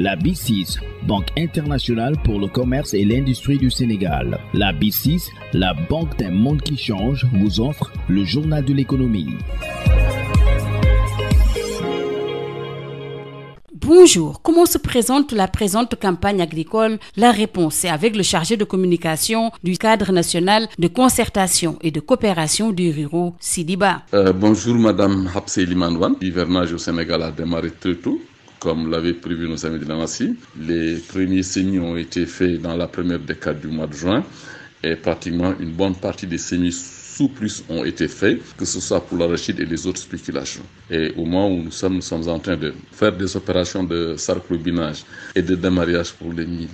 La B6, Banque internationale pour le commerce et l'industrie du Sénégal. La B6, la banque d'un monde qui change, vous offre le journal de l'économie. Bonjour, comment se présente la présente campagne agricole? La réponse est avec le chargé de communication du cadre national de concertation et de coopération du ruraux, Sidi Ba. Bonjour Madame Hapsé Limanouane. L'hivernage au Sénégal a démarré très tôt, comme l'avaient prévu nos amis de la NACI. Les premiers semis ont été faits dans la première décade du mois de juin et pratiquement une bonne partie des semis sous-plus ont été faits, que ce soit pour l'arachide et les autres spéculations. Et au moment où nous sommes en train de faire des opérations de sarclobinage et de démarrage pour les milles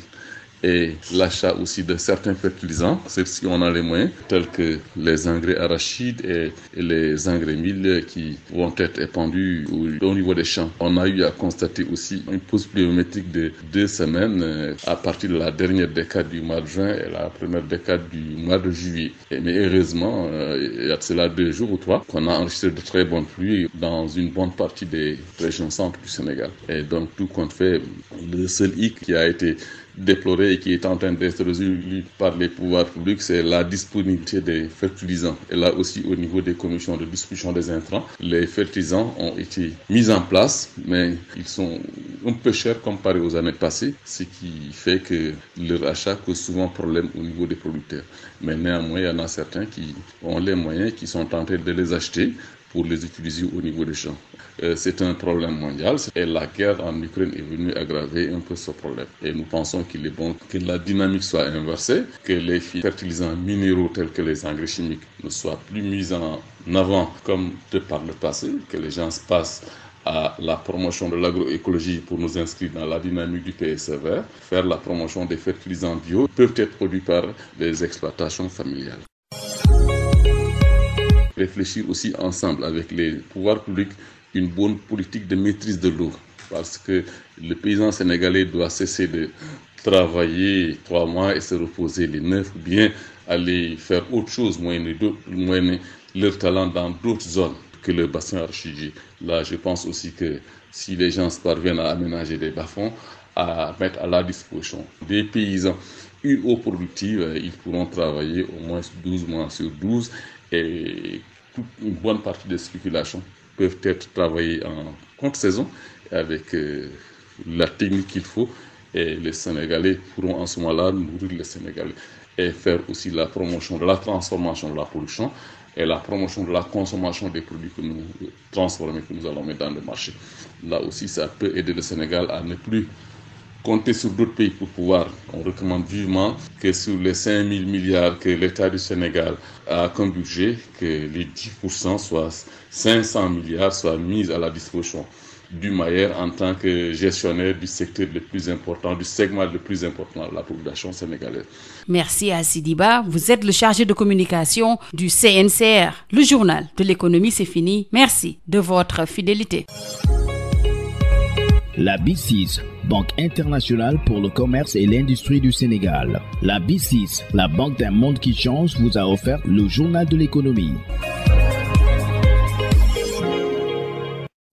et l'achat aussi de certains fertilisants, ceux-ci on a les moyens, tels que les engrais arachides et les engrais milles qui vont être épandus au niveau des champs. On a eu à constater aussi une pause pluviométrique de 2 semaines à partir de la dernière décade du mois de juin et la première décade du mois de juillet. Mais heureusement, il y a de cela 2 jours ou 3 qu'on a enregistré de très bonnes pluies dans une bonne partie des régions centre du Sénégal. Et donc tout compte fait, le seul hic qui a été déploré et qui est en train d'être résolu par les pouvoirs publics, c'est la disponibilité des fertilisants. Et là aussi, au niveau des commissions de distribution des intrants, les fertilisants ont été mis en place, mais ils sont un peu chers comparés aux années passées, ce qui fait que leur achat cause souvent problème au niveau des producteurs. Mais néanmoins, il y en a certains qui ont les moyens, qui sont tentés de les acheter pour les utiliser au niveau des champs. C'est un problème mondial et la guerre en Ukraine est venue aggraver un peu ce problème. Et nous pensons qu'il est bon que la dynamique soit inversée, que les fertilisants minéraux tels que les engrais chimiques ne soient plus mis en avant comme par le passé, que les gens se passent à la promotion de l'agroécologie pour nous inscrire dans la dynamique du PSE vert, faire la promotion des fertilisants bio peuvent être produits par les exploitations familiales. Réfléchir aussi ensemble avec les pouvoirs publics une bonne politique de maîtrise de l'eau, parce que le paysan sénégalais doit cesser de travailler 3 mois et se reposer les 9, ou bien aller faire autre chose, moyenner leur talent dans d'autres zones que le bassin arachidier. Là, je pense aussi que si les gens parviennent à aménager des bas-fonds, à mettre à la disposition des paysans une eau productive, ils pourront travailler au moins 12 mois sur 12 et toute une bonne partie des spéculations peuvent être travaillées en contre-saison avec la technique qu'il faut, et les Sénégalais pourront en ce moment-là nourrir les Sénégalais et faire aussi la promotion de la transformation de la production et la promotion de la consommation des produits que nous transformons, que nous allons mettre dans le marché. Là aussi, ça peut aider le Sénégal à ne plus compter sur d'autres pays pour pouvoir. On recommande vivement que sur les 5 000 milliards que l'État du Sénégal a comme budget, que les 10%, soit 500 milliards, soient mis à la disposition du Mayer en tant que gestionnaire du secteur le plus important, du segment le plus important de la population sénégalaise. Merci à Sidi Ba. Vous êtes le chargé de communication du CNCR. Le journal de l'économie, c'est fini. Merci de votre fidélité. La B6, Banque internationale pour le commerce et l'industrie du Sénégal. La B6, la banque d'un monde qui change, vous a offert le journal de l'économie.